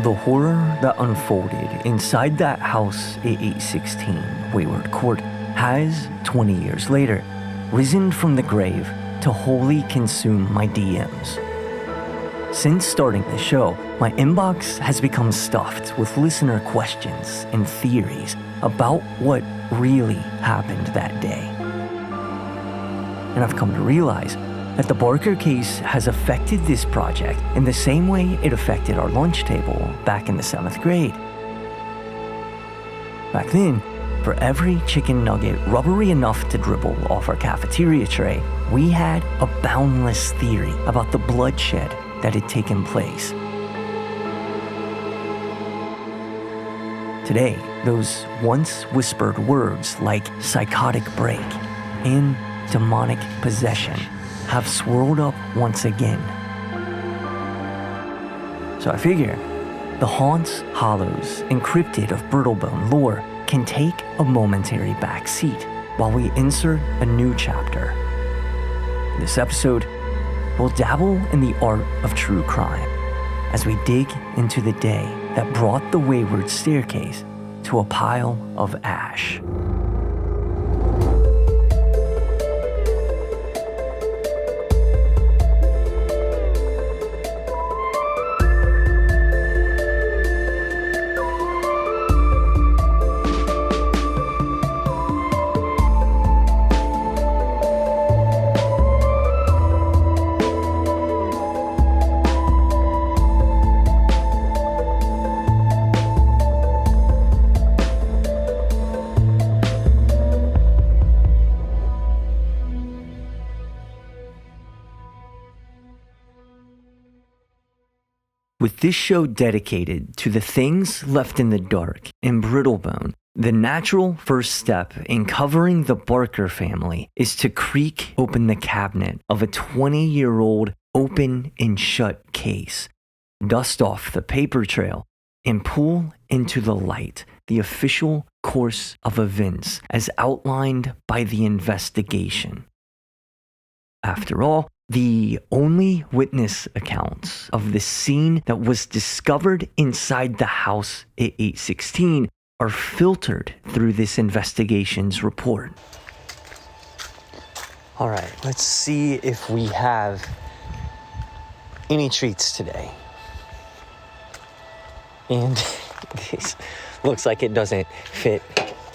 The horror that unfolded inside that house at 816 Wayward Court has, 20 years later, risen from the grave to wholly consume my DMs. Since starting the show, my inbox has become stuffed with listener questions and theories about what really happened that day. And I've come to realize that the Barker case has affected this project in the same way it affected our lunch table back in the 7th grade. Back then, for every chicken nugget rubbery enough to dribble off our cafeteria tray, we had a boundless theory about the bloodshed that had taken place. Today, those once whispered words like psychotic break and demonic possession have swirled up once again. So I figure the haunts, hollows, and cryptid of Brittlebone lore can take a momentary backseat while we insert a new chapter. In this episode, we'll dabble in the art of true crime as we dig into the day that brought the wayward staircase to a pile of ash. With this show dedicated to the things left in the dark in Brittlebone, the natural first step in covering the Barker family is to creak open the cabinet of a 20-year-old open and shut case, dust off the paper trail, and pull into the light the official course of events as outlined by the investigation. After all, the only witness accounts of the scene that was discovered inside the house at 816 are filtered through this investigation's report. All right, let's see if we have any treats today. And this looks like it doesn't fit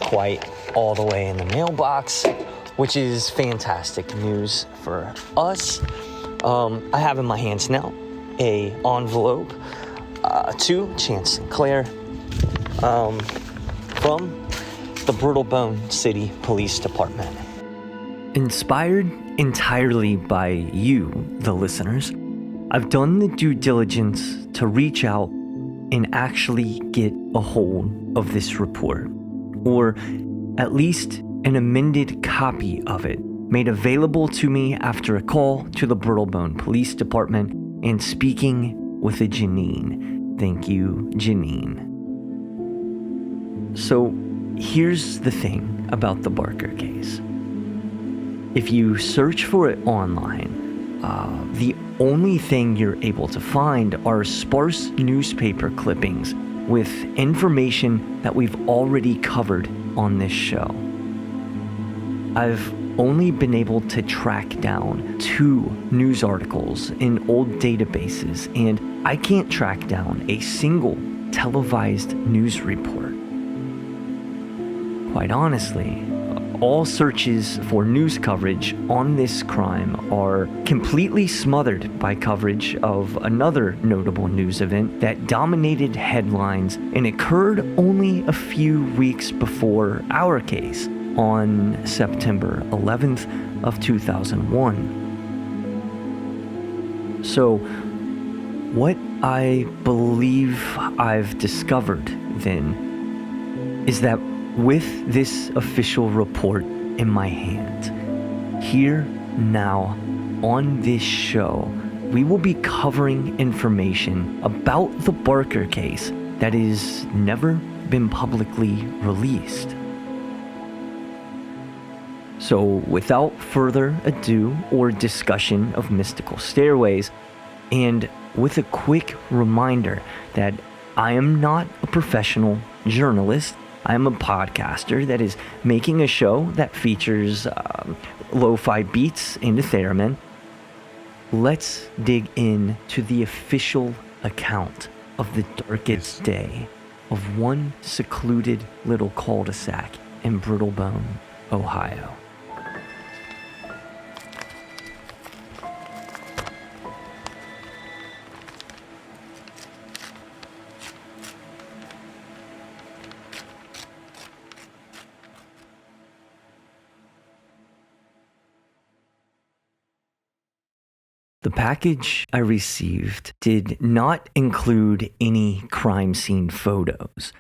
quite all the way in the mailbox, which is fantastic news for us. I have in my hands now a envelope to Chance Sinclair from the Brittlebone City Police Department. Inspired entirely by you, the listeners, I've done the due diligence to reach out and actually get a hold of this report, or at least an amended copy of it, made available to me after a call to the Brittlebone Police Department and speaking with a Janine. Thank you, Janine. So here's the thing about the Barker case. If you search for it online, the only thing you're able to find are sparse newspaper clippings with information that we've already covered on this show. I've only been able to track down 2 news articles in old databases, and I can't track down a single televised news report. Quite honestly, all searches for news coverage on this crime are completely smothered by coverage of another notable news event that dominated headlines and occurred only a few weeks before our case, on September 11th of 2001. So, what I believe I've discovered then is that with this official report in my hand, here, now, on this show, we will be covering information about the Barker case that has never been publicly released. So without further ado or discussion of mystical stairways, and with a quick reminder that I am not a professional journalist. I am a podcaster that is making a show that features lo-fi beats and a theremin. Let's dig in to the official account of the darkest day of one secluded little cul-de-sac in Brittlebone, Ohio. The package I received did not include any crime scene photos.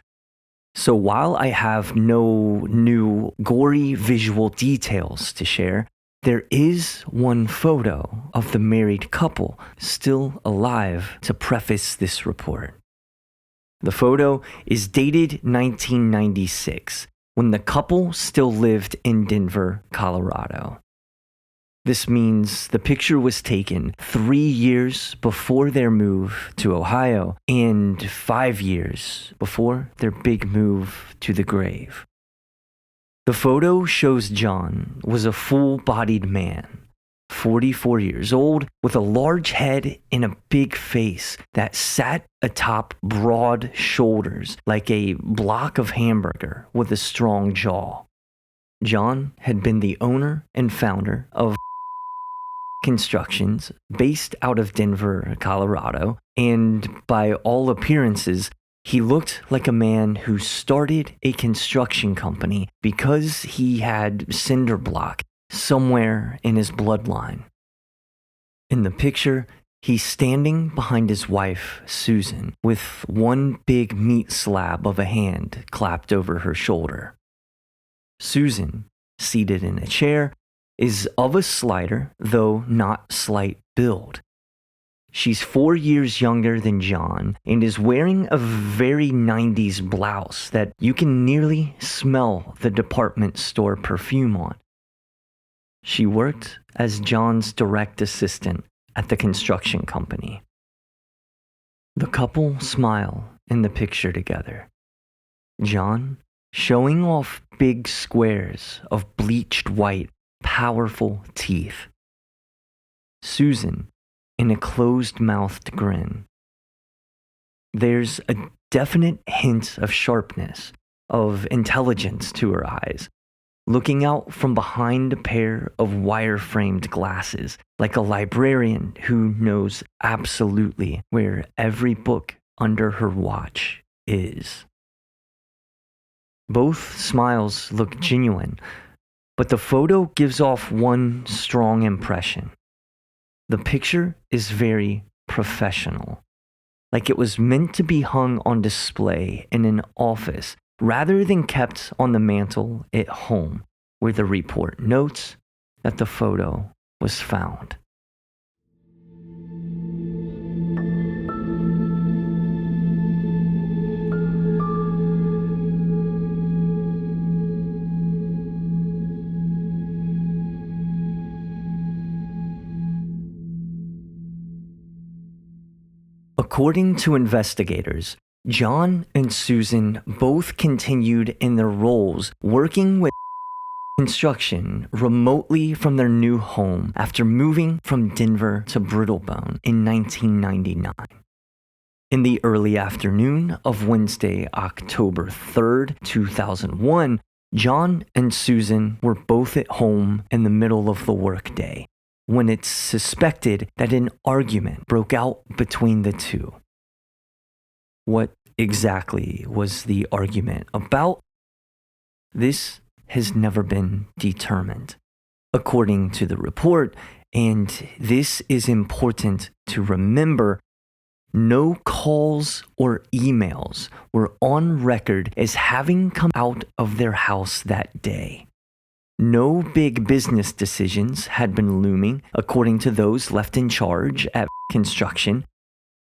So while I have no new gory visual details to share, there is one photo of the married couple still alive to preface this report. The photo is dated 1996, when the couple still lived in Denver, Colorado. This means the picture was taken 3 years before their move to Ohio and 5 years before their big move to the grave. The photo shows John was a full-bodied man, 44 years old, with a large head and a big face that sat atop broad shoulders like a block of hamburger with a strong jaw. John had been the owner and founder of Constructions based out of Denver, Colorado, and by all appearances, he looked like a man who started a construction company because he had cinder block somewhere in his bloodline. In the picture, he's standing behind his wife, Susan, with one big meat slab of a hand clapped over her shoulder. Susan, seated in a chair, is of a slighter, though not slight build. She's 4 years younger than John and is wearing a very 90s blouse that you can nearly smell the department store perfume on. She worked as John's direct assistant at the construction company. The couple smile in the picture together. John showing off big squares of bleached white powerful teeth. Susan in a closed-mouthed grin. There's a definite hint of sharpness, of intelligence to her eyes, looking out from behind a pair of wire-framed glasses, like a librarian who knows absolutely where every book under her watch is. Both smiles look genuine, but the photo gives off one strong impression. The picture is very professional, like it was meant to be hung on display in an office rather than kept on the mantle at home, where the report notes that the photo was found. According to investigators, John and Susan both continued in their roles working with construction remotely from their new home after moving from Denver to Brittlebone in 1999. In the early afternoon of Wednesday, October 3rd, 2001, John and Susan were both at home in the middle of the workday when it's suspected that an argument broke out between the two. What exactly was the argument about? This has never been determined. According to the report, and this is important to remember, no calls or emails were on record as having come out of their house that day. No big business decisions had been looming, according to those left in charge at construction.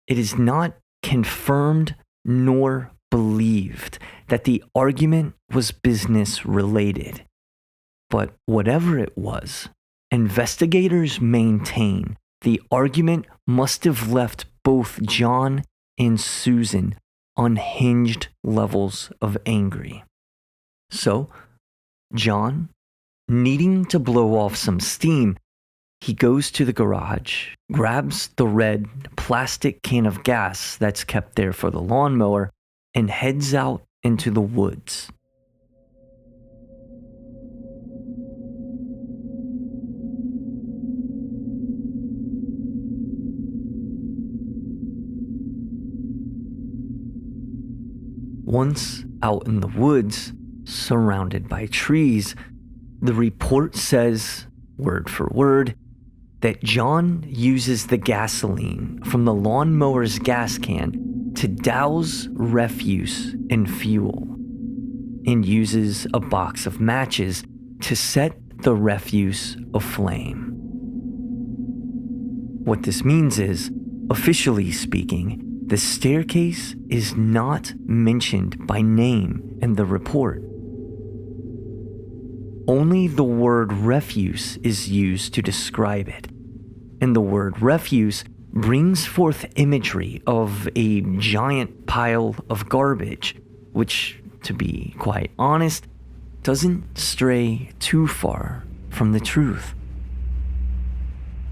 It is not confirmed nor believed that the argument was business related. But whatever it was, investigators maintain the argument must have left both John and Susan unhinged levels of angry. So, John, needing to blow off some steam, he goes to the garage, grabs the red plastic can of gas that's kept there for the lawnmower, and heads out into the woods. Once out in the woods, surrounded by trees, the report says, word for word, that John uses the gasoline from the lawnmower's gas can to douse refuse in fuel, and uses a box of matches to set the refuse aflame. What this means is, officially speaking, the staircase is not mentioned by name in the report. Only the word refuse is used to describe it, and the word refuse brings forth imagery of a giant pile of garbage, which, to be quite honest, doesn't stray too far from the truth.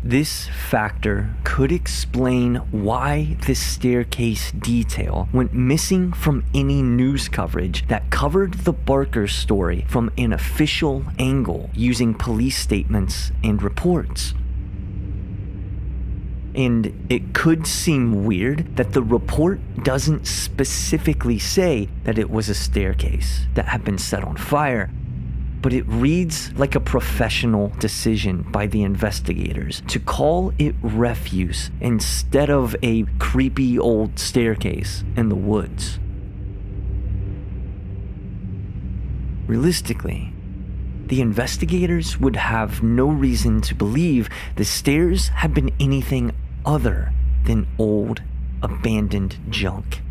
This factor could explain why the staircase detail went missing from any news coverage that covered the Barker story from an official angle using police statements and reports. And it could seem weird that the report doesn't specifically say that it was a staircase that had been set on fire, but it reads like a professional decision by the investigators to call it refuse instead of a creepy old staircase in the woods. Realistically, the investigators would have no reason to believe the stairs had been anything other than old, abandoned junk.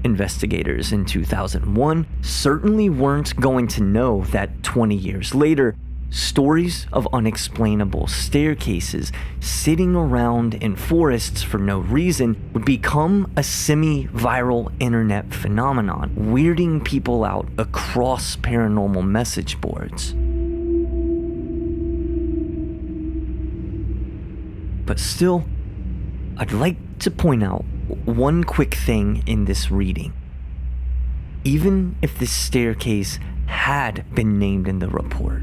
Investigators in 2001 certainly weren't going to know that 20 years later, stories of unexplainable staircases sitting around in forests for no reason would become a semi-viral internet phenomenon, weirding people out across paranormal message boards. But still, I'd like to point out one quick thing in this reading. Even if this staircase had been named in the report,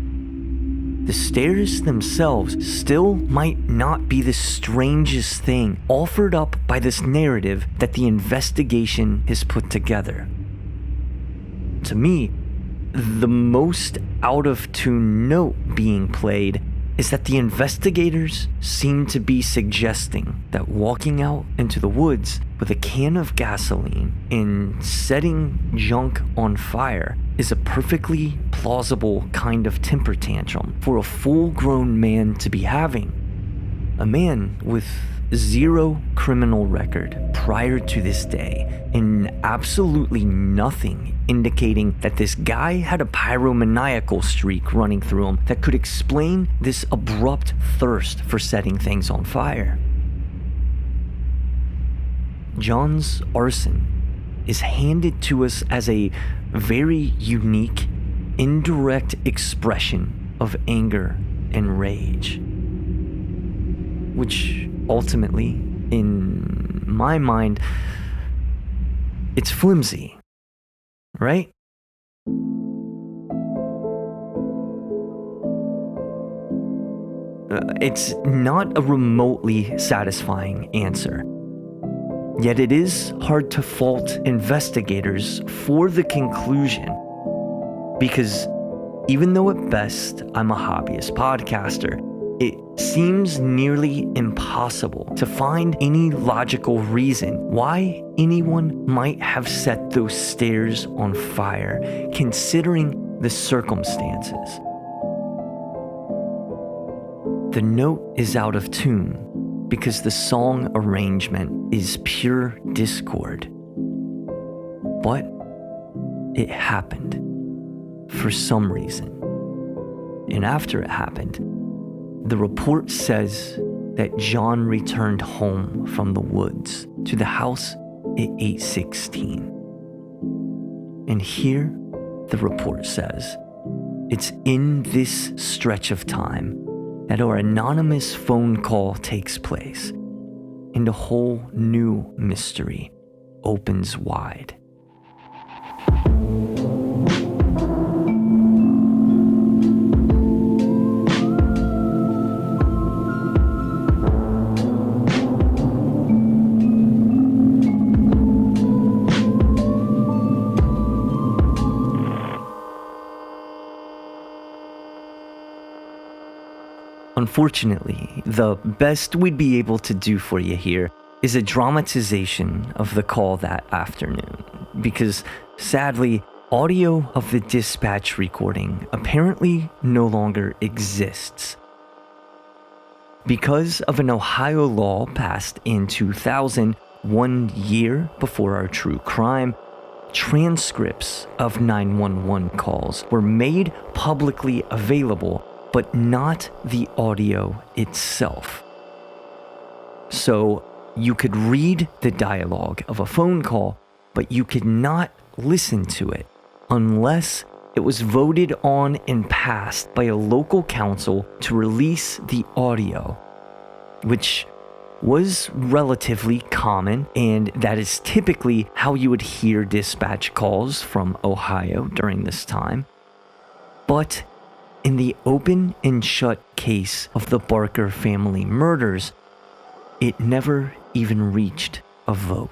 the stairs themselves still might not be the strangest thing offered up by this narrative that the investigation has put together. To me, the most out of tune note being played is that the investigators seem to be suggesting that walking out into the woods with a can of gasoline and setting junk on fire is a perfectly plausible kind of temper tantrum for a full-grown man to be having. A man with zero criminal record prior to this day, and absolutely nothing indicating that this guy had a pyromaniacal streak running through him that could explain this abrupt thirst for setting things on fire. John's arson is handed to us as a very unique, indirect expression of anger and rage, which ultimately, in my mind, it's flimsy, right? It's not a remotely satisfying answer. Yet it is hard to fault investigators for the conclusion, because even though at best I'm a hobbyist podcaster, it seems nearly impossible to find any logical reason why anyone might have set those stairs on fire, considering the circumstances. The note is out of tune because the song arrangement is pure discord. But it happened for some reason. And after it happened, the report says that John returned home from the woods to the house at 8:16. And here, the report says, it's in this stretch of time that our anonymous phone call takes place, and a whole new mystery opens wide. Unfortunately, the best we'd be able to do for you here is a dramatization of the call that afternoon, because sadly, audio of the dispatch recording apparently no longer exists. Because of an Ohio law passed in 2000, 1 year before our true crime, transcripts of 911 calls were made publicly available, but not the audio itself. So you could read the dialogue of a phone call, but you could not listen to it unless it was voted on and passed by a local council to release the audio, which was relatively common, and that is typically how you would hear dispatch calls from Ohio during this time. But in the open and shut case of the Barker family murders, it never even reached a vote.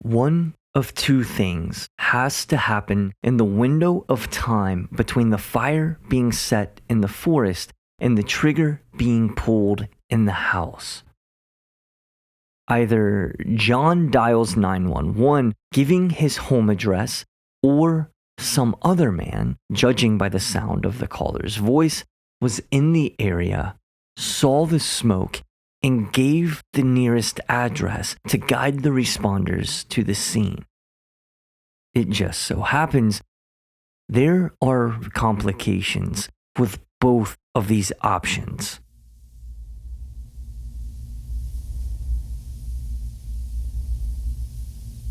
One of two things has to happen in the window of time between the fire being set in the forest and the trigger being pulled in the house. Either John dials 911, giving his home address, or some other man, judging by the sound of the caller's voice, was in the area, saw the smoke, and gave the nearest address to guide the responders to the scene. It just so happens there are complications with both of these options.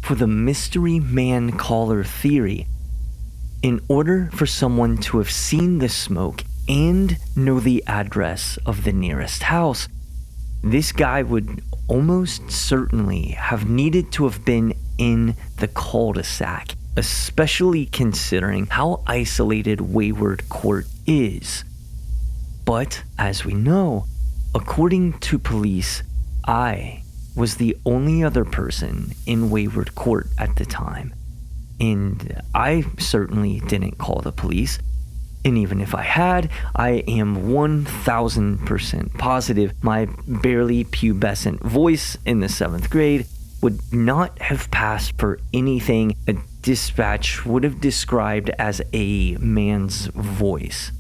For the mystery man caller theory, in order for someone to have seen the smoke and know the address of the nearest house, this guy would almost certainly have needed to have been in the cul-de-sac, especially considering how isolated Wayward Court is. But, as we know, according to police, I was the only other person in Wayward Court at the time. And I certainly didn't call the police. And even if I had, I am 1000% positive my barely pubescent voice in the 7th grade would not have passed for anything a dispatch would have described as a man's voice.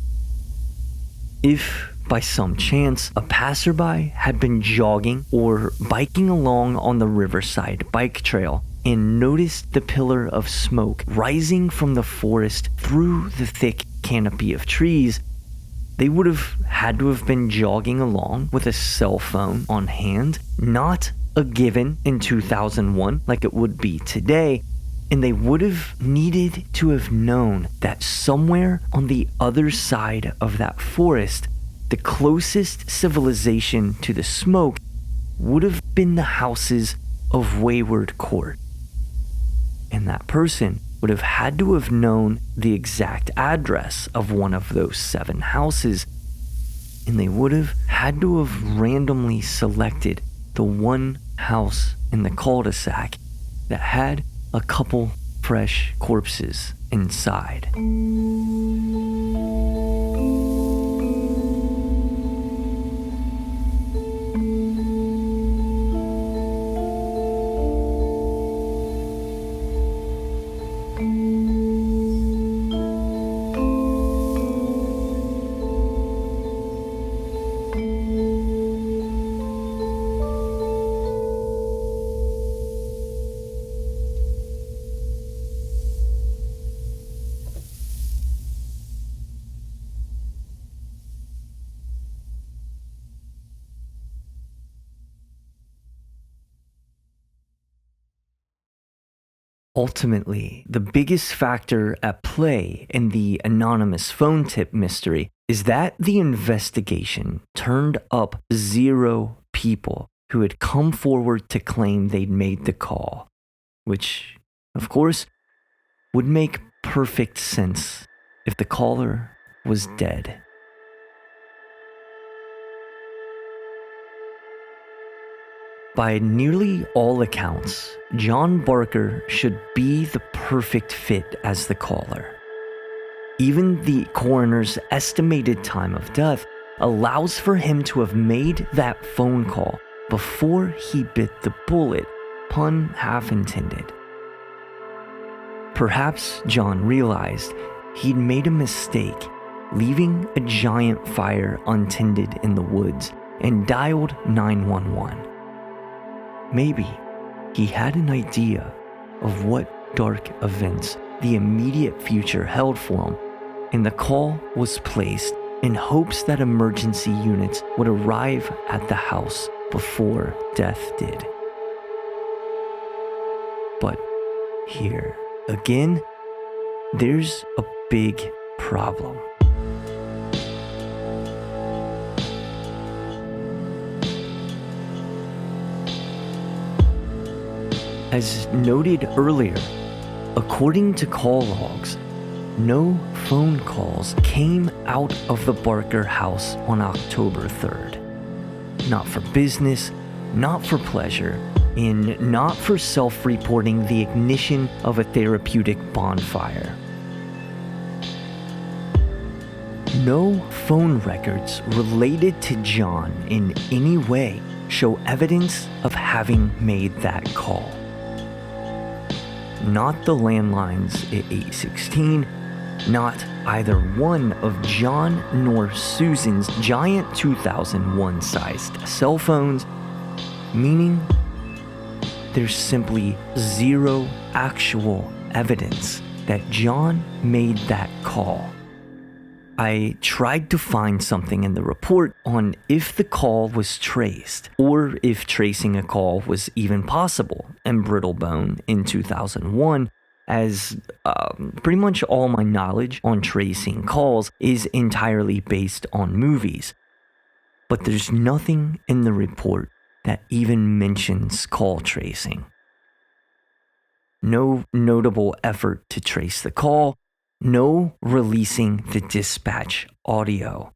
If, by some chance, a passerby had been jogging or biking along on the Riverside bike trail and noticed the pillar of smoke rising from the forest through the thick canopy of trees, they would have had to have been jogging along with a cell phone on hand, not a given in 2001 like it would be today, and they would have needed to have known that somewhere on the other side of that forest, the closest civilization to the smoke would have been the houses of Wayward Court. And that person would have had to have known the exact address of one of those 7 houses, and they would have had to have randomly selected the one house in the cul-de-sac that had a couple fresh corpses inside. Ultimately, the biggest factor at play in the anonymous phone tip mystery is that the investigation turned up 0 people who had come forward to claim they'd made the call, which, of course, would make perfect sense if the caller was dead. By nearly all accounts, John Barker should be the perfect fit as the caller. Even the coroner's estimated time of death allows for him to have made that phone call before he bit the bullet, pun half intended. Perhaps John realized he'd made a mistake, leaving a giant fire untended in the woods, and dialed 911. Maybe he had an idea of what dark events the immediate future held for him, and the call was placed in hopes that emergency units would arrive at the house before death did. But here, again, there's a big problem. As noted earlier, according to call logs, no phone calls came out of the Barker house on October 3rd. Not for business, not for pleasure, and not for self-reporting the ignition of a therapeutic bonfire. No phone records related to John in any way show evidence of having made that call. Not the landlines at 816, not either one of John nor Susan's giant 2001-sized cell phones, meaning there's simply 0 actual evidence that John made that call. I tried to find something in the report on if the call was traced, or if tracing a call was even possible in Brittlebone in 2001, as pretty much all my knowledge on tracing calls is entirely based on movies. But there's nothing in the report that even mentions call tracing. No notable effort to trace the call, no releasing the dispatch audio.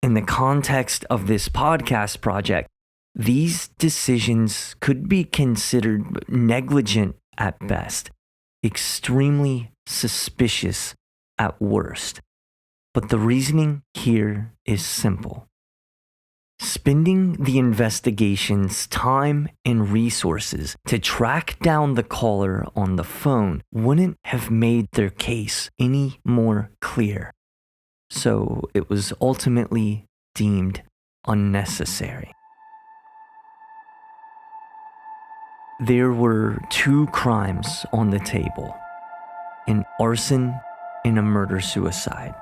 In the context of this podcast project, these decisions could be considered negligent at best, extremely suspicious at worst. But the reasoning here is simple. Spending the investigation's time and resources to track down the caller on the phone wouldn't have made their case any more clear. So it was ultimately deemed unnecessary. There were 2 crimes on the table: an arson and a murder-suicide.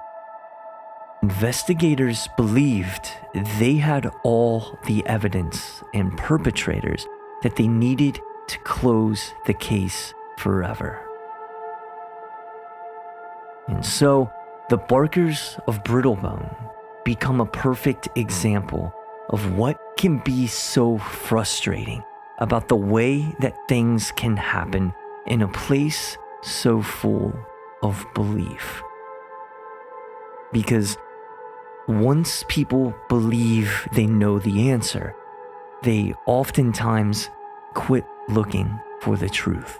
Investigators believed they had all the evidence and perpetrators that they needed to close the case forever. And so, the Barkers of Brittlebone become a perfect example of what can be so frustrating about the way that things can happen in a place so full of belief. Because once people believe they know the answer, they oftentimes quit looking for the truth.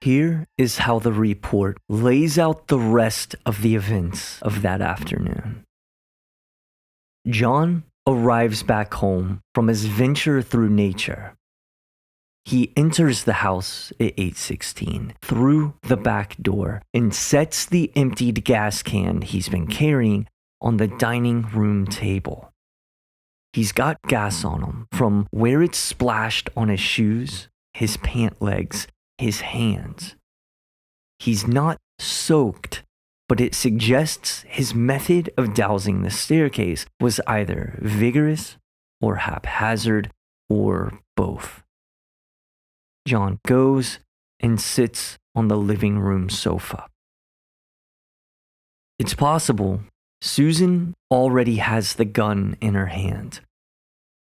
Here is how the report lays out the rest of the events of that afternoon. John arrives back home from his venture through nature. He enters the house at 8:16 through the back door and sets the emptied gas can he's been carrying on the dining room table. He's got gas on him from where it's splashed on his shoes, his pant legs, his hands. He's not soaked, but it suggests his method of dousing the staircase was either vigorous or haphazard or both. John goes and sits on the living room sofa. It's possible Susan already has the gun in her hand.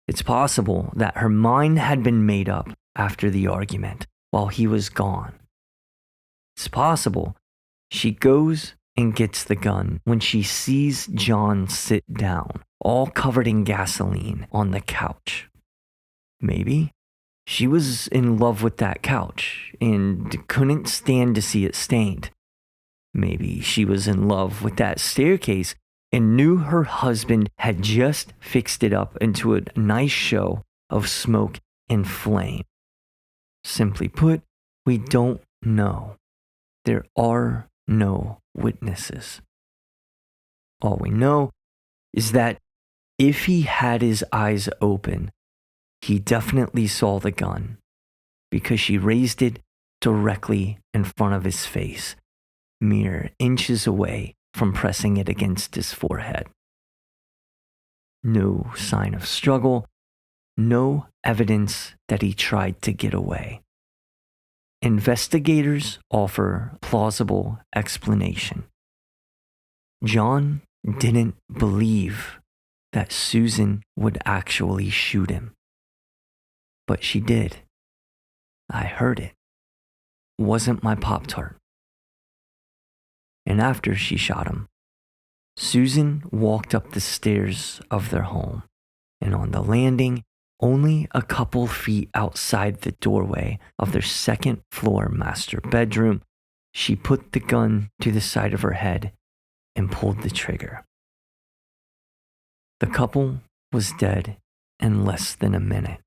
It's possible that her mind had been made up after the argument while he was gone. It's possible she goes and gets the gun when she sees John sit down, all covered in gasoline, on the couch. Maybe she was in love with that couch and couldn't stand to see it stained. Maybe she was in love with that staircase and knew her husband had just fixed it up into a nice show of smoke and flame. Simply put, we don't know. There are no witnesses. All we know is that if he had his eyes open, he definitely saw the gun because she raised it directly in front of his face, mere inches away from pressing it against his forehead. No sign of struggle, no evidence that he tried to get away. Investigators offer plausible explanation. John didn't believe that Susan would actually shoot him. But she did. I heard it. Wasn't my Pop-Tart. And after she shot him, Susan walked up the stairs of their home, and on the landing, only a couple feet outside the doorway of their second-floor master bedroom, she put the gun to the side of her head and pulled the trigger. The couple was dead in less than a minute.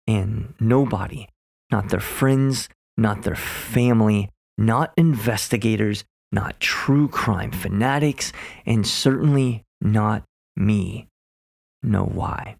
And nobody, not their friends, not their family, not investigators, not true crime fanatics, and certainly not me, know why.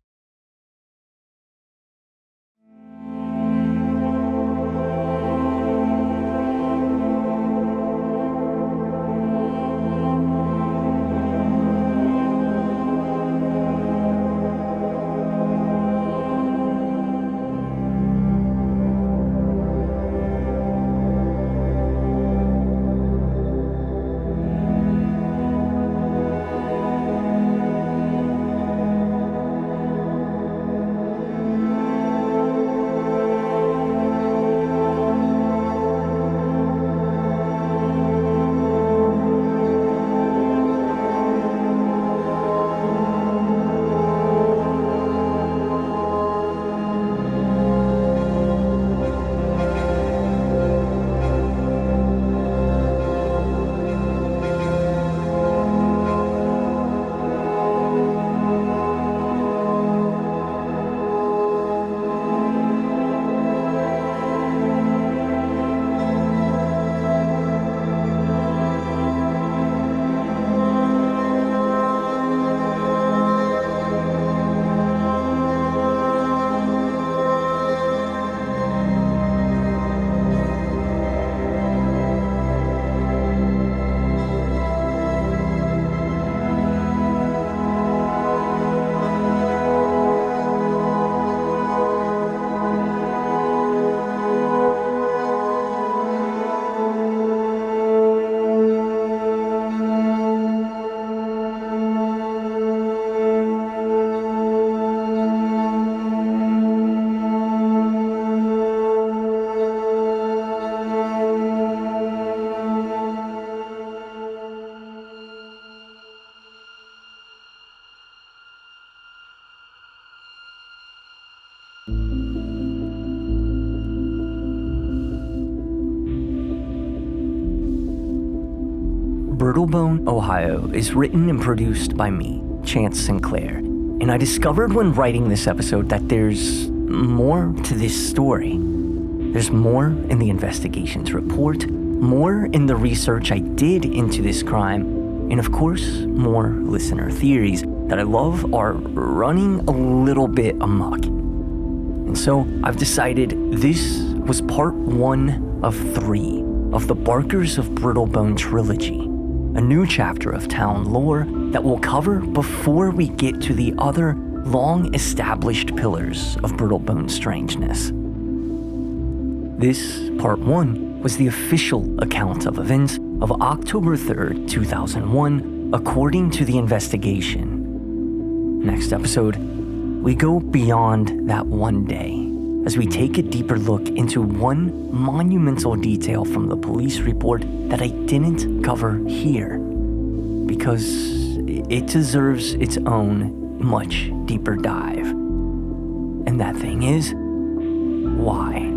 Brittlebone, Ohio is written and produced by me, Chance Sinclair. And I discovered when writing this episode that there's more to this story. There's more in the investigation's report, more in the research I did into this crime, and of course, more listener theories that I love are running a little bit amok. And so I've decided this was part 1 of 3 of the Barkers of Brittlebone Trilogy, a new chapter of town lore that we'll cover before we get to the other long-established pillars of Brittlebone strangeness. This, part 1, was the official account of events of October 3rd, 2001, according to the investigation. Next episode, we go beyond that one day as we take a deeper look into one monumental detail from the police report that I didn't cover here, because it deserves its own much deeper dive. And that thing is, why?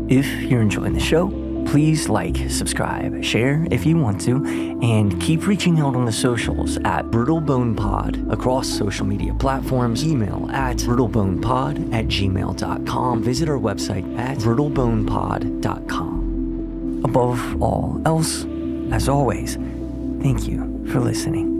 If you're enjoying the show, please like, subscribe, share if you want to, and keep reaching out on the socials at BrittleBonePod across social media platforms. Email at brittlebonepod@gmail.com. Visit our website at brittlebonepod.com. Above all else, as always, thank you for listening.